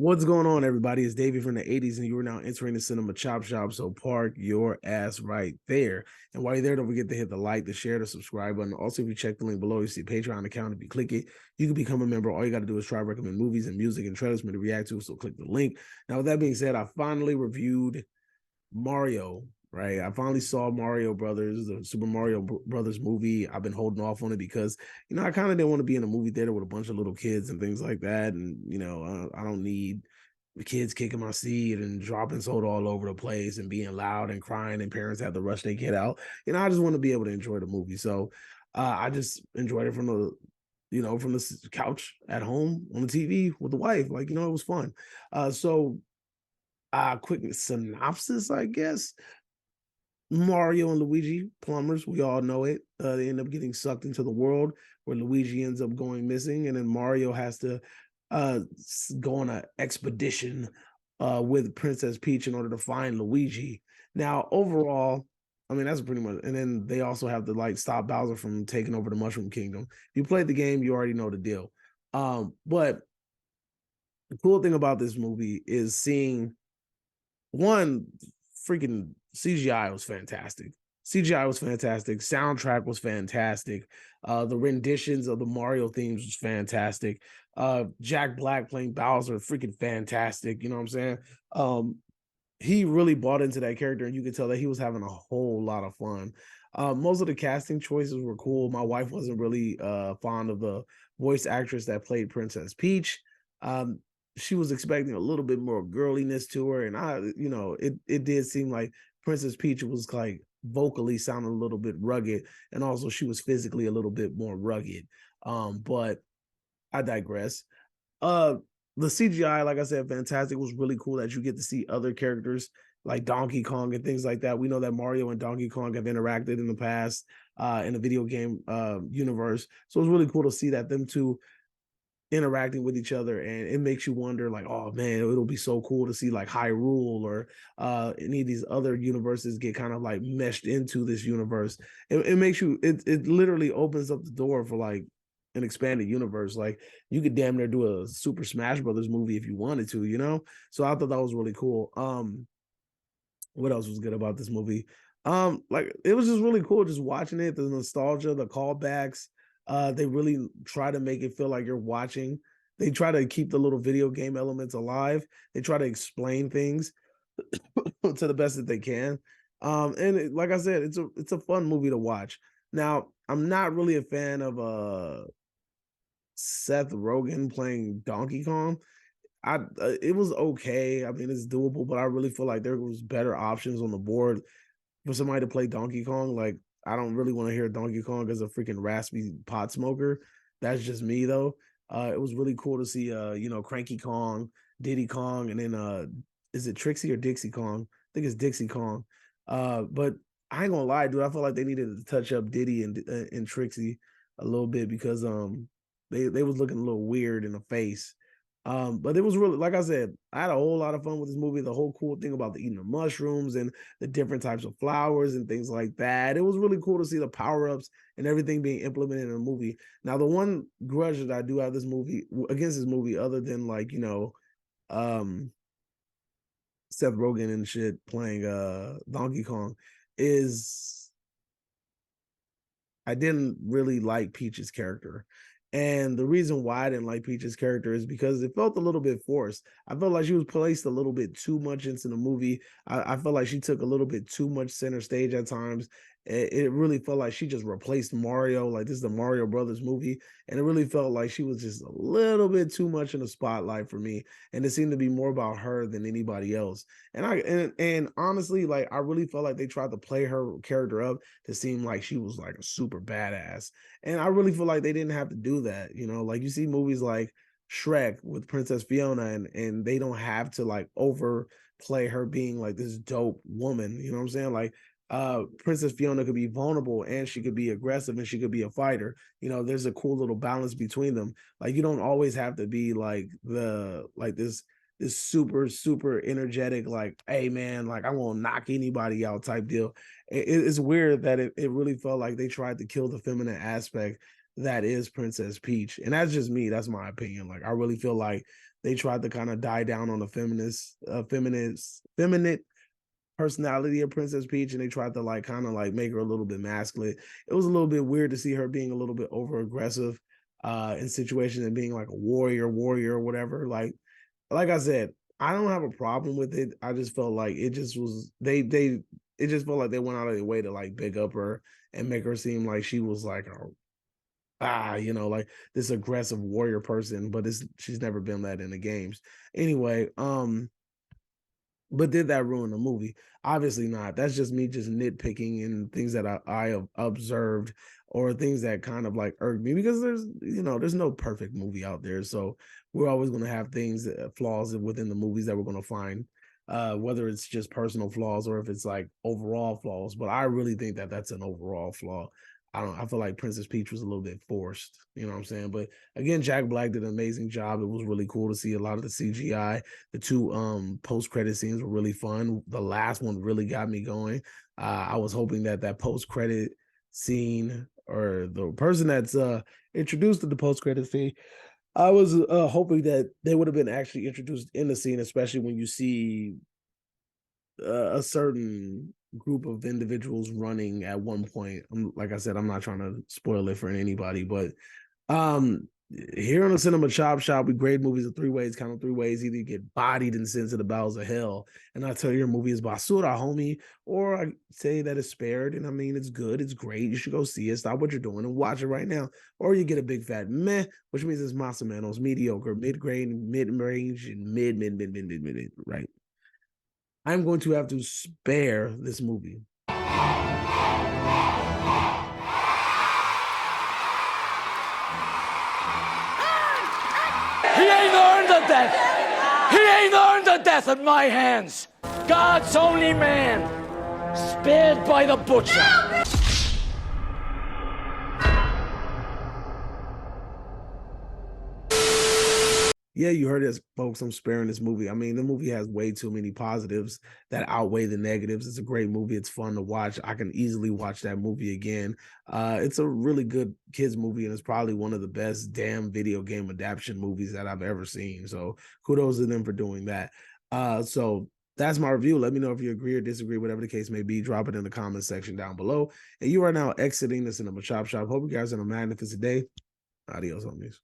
What's going on, everybody? It's Davey from the 80s, and you are now entering the Cinema Chop Shop. So park your ass right there. And while you're there, don't forget to hit the like, the share, the subscribe button. Also, if you check the link below, you see Patreon account. If you click it, you can become a member. All you got to do is try to recommend movies and music and trailers for me to react to. So click the link. Now, with that being said, I finally reviewed Mario. Right, I finally saw Mario Brothers, the Super Mario Brothers movie. I've been holding off on it because I kind of didn't want to be in a movie theater with a bunch of little kids and things like that. And I don't need the kids kicking my seat and dropping soda all over the place and being loud and crying and parents have to rush their kid out. I just want to be able to enjoy the movie. So I just enjoyed it from the couch at home on the TV with the wife. Like, it was fun. Quick synopsis, I guess. Mario and Luigi, plumbers, we all know it. They end up getting sucked into the world where Luigi ends up going missing, and then Mario has to go on an expedition with Princess Peach in order to find Luigi. Now, overall, I mean, that's pretty much. And then they also have to stop Bowser from taking over the Mushroom Kingdom. If you played the game, you already know the deal. But the cool thing about this movie is seeing one freaking CGI was fantastic. CGI was fantastic. Soundtrack was fantastic. The renditions of the Mario themes was fantastic. Jack Black playing Bowser, freaking fantastic. You know what I'm saying? He really bought into that character, and you could tell that he was having a whole lot of fun. Most of the casting choices were cool. My wife wasn't really fond of the voice actress that played Princess Peach. She was expecting a little bit more girliness to her, and it did seem like Princess Peach was like vocally sounding a little bit rugged, and also she was physically a little bit more rugged. But I digress. The CGI, like I said, fantastic. It was really cool that you get to see other characters like Donkey Kong and things like that. We know that Mario and Donkey Kong have interacted in the past in the video game universe, so it was really cool to see that them two interacting with each other, and it makes you wonder, like, oh man, it'll be so cool to see like Hyrule or any of these other universes get kind of like meshed into this universe. It makes you, it literally opens up the door for like an expanded universe. Like, you could damn near do a Super Smash Brothers movie if you wanted to. So I thought that was really cool. What else was good about this movie? Like, it was just really cool just watching it, the nostalgia, the callbacks. They really try to make it feel like you're watching. They try to keep the little video game elements alive. They try to explain things to the best that they can. Like I said, it's a fun movie to watch. Now, I'm not really a fan of Seth Rogen playing Donkey Kong. It was okay. I mean, it's doable, but I really feel like there was better options on the board for somebody to play Donkey Kong. Like, I don't really want to hear Donkey Kong as a freaking raspy pot smoker. That's just me though. It was really cool to see Cranky Kong, Diddy Kong, and then is it Trixie or Dixie Kong? I think it's Dixie Kong. But I ain't gonna lie, dude. I feel like they needed to touch up Diddy and Trixie a little bit because they was looking a little weird in the face. But it was really, like I said, I had a whole lot of fun with this movie. The whole cool thing about the eating the mushrooms and the different types of flowers and things like that. It was really cool to see the power-ups and everything being implemented in a movie. Now, the one grudge that I do have against this movie, other than um, Seth Rogen and shit playing Donkey Kong, is I didn't really like Peach's character. And the reason why I didn't like Peach's character is because it felt a little bit forced. I felt like she was placed a little bit too much into the movie. I felt like she took a little bit too much center stage at times. It really felt like she just replaced Mario. Like, this is the Mario Brothers movie. And it really felt like she was just a little bit too much in the spotlight for me. And it seemed to be more about her than anybody else. And honestly, like, I really felt like they tried to play her character up to seem like she was like a super badass. And I really feel like they didn't have to do that. Like, you see movies like Shrek with Princess Fiona, and they don't have to like overplay her being like this dope woman. You know what I'm saying? Like, Princess Fiona could be vulnerable and she could be aggressive and she could be a fighter. There's a cool little balance between them. Like, you don't always have to be like this super, super energetic, like, hey man, like, I won't knock anybody out type deal. It's weird that it really felt like they tried to kill the feminine aspect that is Princess Peach. And that's just me. That's my opinion. Like, I really feel like they tried to kind of die down on the feminine personality of Princess Peach, and they tried to like kind of like make her a little bit masculine. It was a little bit weird to see her being a little bit over aggressive in situations and being like a warrior or whatever. Like I said, I don't have a problem with it. I just felt like it just was it just felt like they went out of their way to like big up her and make her seem like she was like like this aggressive warrior person, but she's never been that in the games. Anyway, but did that ruin the movie? Obviously not. That's just me just nitpicking and things that I have observed or things that kind of like irk me because there's no perfect movie out there. So we're always going to have things, flaws within the movies that we're going to find, whether it's just personal flaws or if it's like overall flaws. But I really think that that's an overall flaw. I feel like Princess Peach was a little bit forced, you know what I'm saying? But again, Jack Black did an amazing job. It was really cool to see a lot of the CGI. The two post-credit scenes were really fun. The last one really got me going. I was hoping that post-credit scene or the person that's introduced to the post-credit scene, I was hoping that they would have been actually introduced in the scene, especially when you see a certain group of individuals running at one point. Like I said, I'm not trying to spoil it for anybody, but here on the Cinema Chop Shop, we grade movies in 3 ways. Count them 3 ways: either you get bodied and sent to the bowels of hell, and I tell you your movie is basura, homie, or I say that it's spared, and I mean it's good, it's great, you should go see it, stop what you're doing and watch it right now, or you get a big fat meh, which means it's más o menos, mediocre, mid-grade, mid-range, and mid, right? I'm going to have to spare this movie. He ain't earned the death. He ain't earned the death at my hands. God's only man, spared by the butcher. Yeah, you heard this, folks. I'm sparing this movie. I mean, the movie has way too many positives that outweigh the negatives. It's a great movie. It's fun to watch. I can easily watch that movie again. It's a really good kids movie, and it's probably one of the best damn video game adaptation movies that I've ever seen. So kudos to them for doing that. So that's my review. Let me know if you agree or disagree, whatever the case may be. Drop it in the comment section down below. And you are now exiting the Cinema Chop Shop. Hope you guys have a magnificent day. Adios, homies.